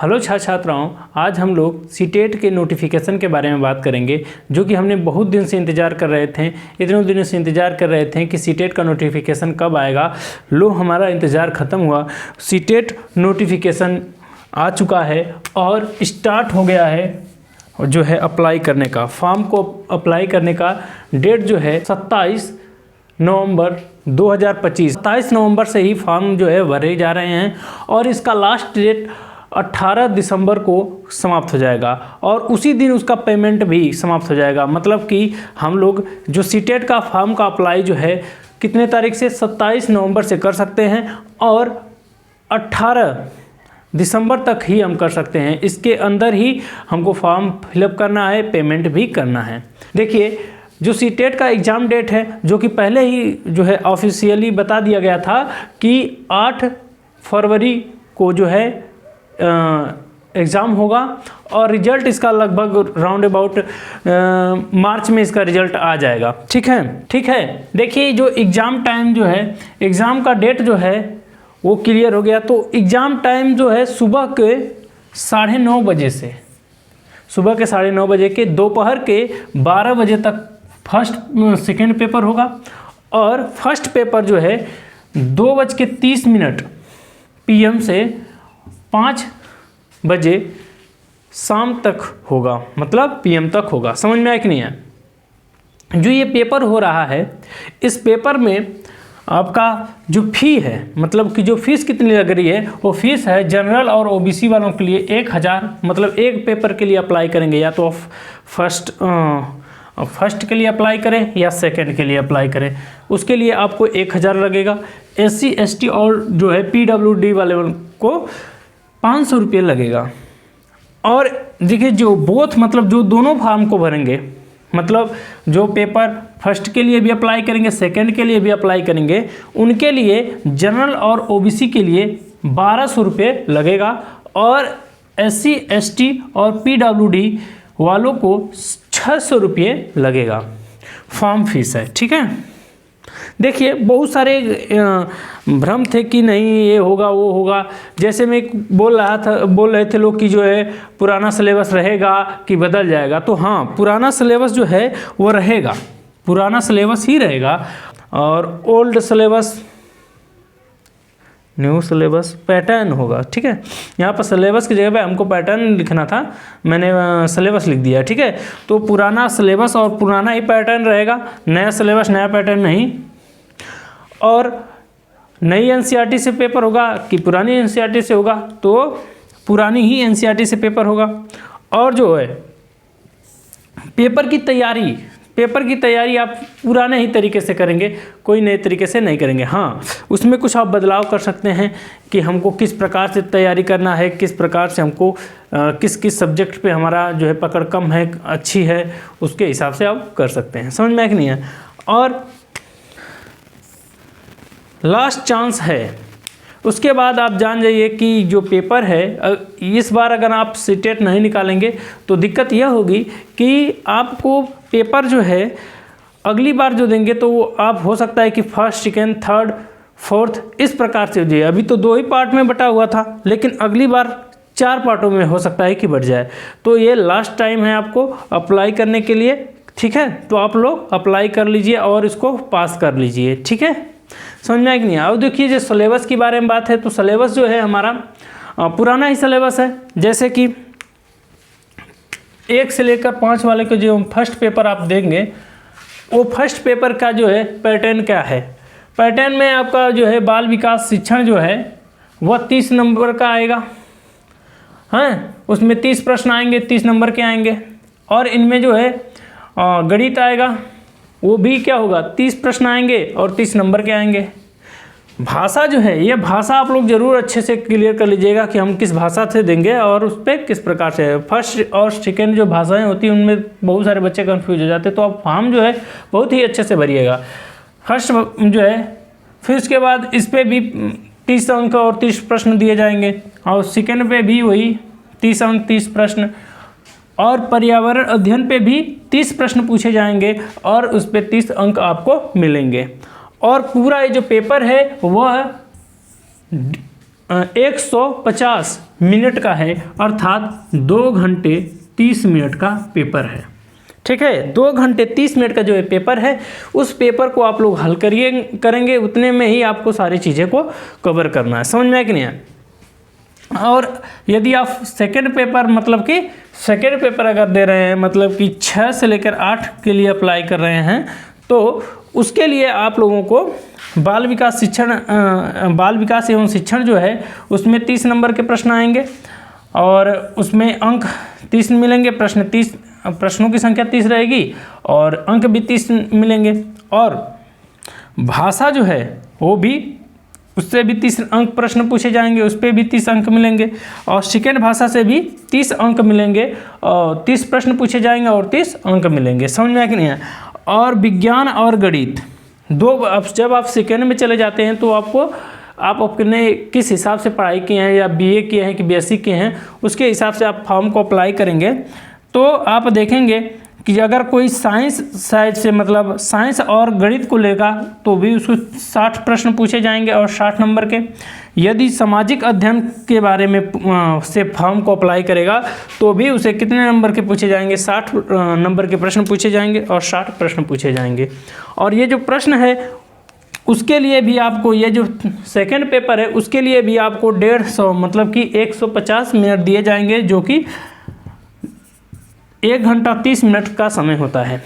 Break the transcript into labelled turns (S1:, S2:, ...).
S1: Hello छात्राओं, आज हम लोग सीटेट के नोटिफिकेशन के बारे में बात करेंगे, जो कि हमने बहुत दिन से इंतज़ार कर रहे थे। इतने दिनों से इंतज़ार कर रहे थे कि सीटेट का नोटिफिकेशन कब आएगा। लो, हमारा इंतज़ार ख़त्म हुआ। सीटेट नोटिफिकेशन आ चुका है और स्टार्ट हो गया है जो है अप्लाई करने का। फॉर्म को अप्लाई करने का डेट जो है 27 नवंबर 2025। 27 नवंबर से ही फॉर्म जो है भरे जा रहे हैं और इसका लास्ट डेट 18 दिसंबर को समाप्त हो जाएगा और उसी दिन उसका पेमेंट भी समाप्त हो जाएगा। मतलब कि हम लोग जो सीटेट का फॉर्म का अप्लाई जो है कितने तारीख से 27 नवंबर से कर सकते हैं और 18 दिसंबर तक ही हम कर सकते हैं। इसके अंदर ही हमको फॉर्म फिलअप करना है, पेमेंट भी करना है। देखिए, जो सीटेट का एग्ज़ाम डेट है, जो कि पहले ही जो है ऑफिशियली बता दिया गया था कि 8 फरवरी को जो है एग्ज़ाम होगा और रिज़ल्ट इसका लगभग राउंड अबाउट मार्च में इसका रिज़ल्ट आ जाएगा। ठीक है। देखिए, जो एग्ज़ाम टाइम जो है, एग्ज़ाम का डेट जो है वो क्लियर हो गया। तो एग्ज़ाम टाइम जो है सुबह के 9:30 बजे से सुबह के 9:30 बजे के दोपहर के 12 बजे तक सेकेंड पेपर होगा और फर्स्ट पेपर जो है 2:30 PM से 5 बजे शाम तक होगा, मतलब PM तक होगा। समझ में आया कि नहीं है? जो ये पेपर हो रहा है, इस पेपर में आपका जो फ़ी है, मतलब कि जो फीस कितनी लग रही है, वो फीस है जनरल और OBC वालों के लिए 1000। मतलब एक पेपर के लिए अप्लाई करेंगे, या तो फर्स्ट के लिए अप्लाई करें या सेकंड के लिए अप्लाई करें, उसके लिए आपको 1000 लगेगा। SC ST और जो है PWD वाले को 500 रुपये लगेगा। और देखिए, जो मतलब जो दोनों फॉर्म को भरेंगे, मतलब जो पेपर फर्स्ट के लिए भी अप्लाई करेंगे, सेकंड के लिए भी अप्लाई करेंगे, उनके लिए जनरल और OBC के लिए 1200 रुपये लगेगा और SC ST और PWD वालों को 600 रुपये लगेगा। फॉर्म फीस है। ठीक है। देखिए, बहुत सारे भ्रम थे कि नहीं ये होगा वो होगा। जैसे मैं बोल रहे थे लोग कि जो है पुराना सिलेबस रहेगा कि बदल जाएगा। तो हाँ, पुराना सिलेबस जो है वो रहेगा, पुराना सिलेबस ही रहेगा और old syllabus new syllabus pattern होगा। ठीक है। यहाँ पर सिलेबस की जगह पे हमको पैटर्न लिखना था, मैंने सिलेबस लिख दिया। ठीक है। तो पुराना सिलेबस और पुराना ही पैटर्न रहेगा, नया सिलेबस नया पैटर्न नहीं। और नई NCERT से पेपर होगा कि पुरानी NCERT से होगा, तो पुरानी ही NCERT से पेपर होगा। और जो है पेपर की तैयारी आप पुराने ही तरीके से करेंगे, कोई नए तरीके से नहीं करेंगे। हाँ, उसमें कुछ आप बदलाव कर सकते हैं कि हमको किस प्रकार से तैयारी करना है, किस प्रकार से हमको किस सब्जेक्ट पे हमारा जो है पकड़ कम है, अच्छी है, उसके हिसाब से आप कर सकते हैं। समझ में आया कि नहीं है? और लास्ट चांस है, उसके बाद आप जान जाइए कि जो पेपर है, इस बार अगर आप सीटेट नहीं निकालेंगे तो दिक्कत यह होगी कि आपको पेपर जो है अगली बार जो देंगे तो वो आप हो सकता है कि फर्स्ट, सेकेंड, थर्ड, फोर्थ इस प्रकार से हो जाए। अभी तो 2 ही पार्ट में बटा हुआ था, लेकिन अगली बार 4 पार्टों में हो सकता है कि बढ़ जाए। तो ये लास्ट टाइम है आपको अप्लाई करने के लिए। ठीक है। तो आप लोग अप्लाई कर लीजिए और इसको पास कर लीजिए। ठीक है। समझ में आया कि नहीं? अब देखिए, जो सिलेबस के बारे में बात है, तो सिलेबस जो है हमारा पुराना ही सिलेबस है। जैसे कि 1 से लेकर 5 वाले को जो फर्स्ट पेपर आप देंगे, वो फर्स्ट पेपर का जो है पैटर्न क्या है। पैटर्न में आपका जो है बाल विकास शिक्षण जो है वह 30 नंबर का आएगा। हाँ, उसमें 30 प्रश्न आएंगे, 30 नंबर के आएंगे। और इनमें जो है गणित आएगा, वो भी क्या होगा, 30 प्रश्न आएंगे और 30 नंबर के आएंगे। भाषा जो है, ये भाषा आप लोग ज़रूर अच्छे से क्लियर कर लीजिएगा कि हम किस भाषा से देंगे और उस पर किस प्रकार से। फर्स्ट और सेकेंड जो भाषाएं होती हैं उनमें बहुत सारे बच्चे कंफ्यूज हो जाते हैं, तो आप फॉर्म जो है बहुत ही अच्छे से भरिएगा। फर्स्ट जो है, फिर उसके बाद इस पर भी 30 अंक और 30 प्रश्न दिए जाएंगे और सेकेंड पे भी वही 30 अंक 30 प्रश्न, और पर्यावरण अध्ययन पे भी 30 प्रश्न पूछे जाएंगे और उस पर 30 अंक आपको मिलेंगे। और पूरा ये जो पेपर है वह 150 मिनट का है, अर्थात 2 घंटे 30 मिनट का पेपर है। ठीक है, 2 घंटे 30 मिनट का जो है पेपर है, उस पेपर को आप लोग हल करेंगे, उतने में ही आपको सारी चीज़ें को कवर करना है। समझ में आया कि नहीं आया? और यदि आप सेकेंड पेपर मतलब कि सेकेंड पेपर अगर दे रहे हैं, मतलब कि 6 से लेकर 8 के लिए अप्लाई कर रहे हैं, तो उसके लिए आप लोगों को बाल विकास एवं शिक्षण जो है उसमें 30 नंबर के प्रश्न आएंगे और उसमें अंक 30 मिलेंगे। प्रश्नों की संख्या 30 रहेगी और अंक भी 30 मिलेंगे। और भाषा जो है वो भी, उससे भी 30 अंक प्रश्न पूछे जाएंगे, उस पर भी 30 अंक मिलेंगे। और सेकेंड भाषा से भी 30 अंक मिलेंगे और 30 प्रश्न पूछे जाएंगे और 30 अंक मिलेंगे। समझ में आया कि नहीं है? और विज्ञान और गणित जब आप सेकेंड में चले जाते हैं तो आप अपने किस हिसाब से पढ़ाई किए हैं, या बीए किए हैं कि बीएससी किए हैं, उसके हिसाब से आप फॉर्म को अप्लाई करेंगे। तो आप देखेंगे कि अगर कोई साइंस साइड से, मतलब साइंस और गणित को लेगा, तो भी उसको 60 प्रश्न पूछे जाएंगे और 60 नंबर के। यदि सामाजिक अध्ययन के बारे में से फॉर्म को अप्लाई करेगा तो भी उसे कितने नंबर के पूछे जाएंगे? 60 नंबर के प्रश्न पूछे जाएंगे और 60 प्रश्न पूछे जाएंगे। और ये जो प्रश्न है उसके लिए भी आपको, ये जो सेकंड पेपर है उसके लिए भी आपको 150 मतलब कि 150 मिनट दिए जाएंगे, जो कि 1 घंटा 30 मिनट का समय होता है।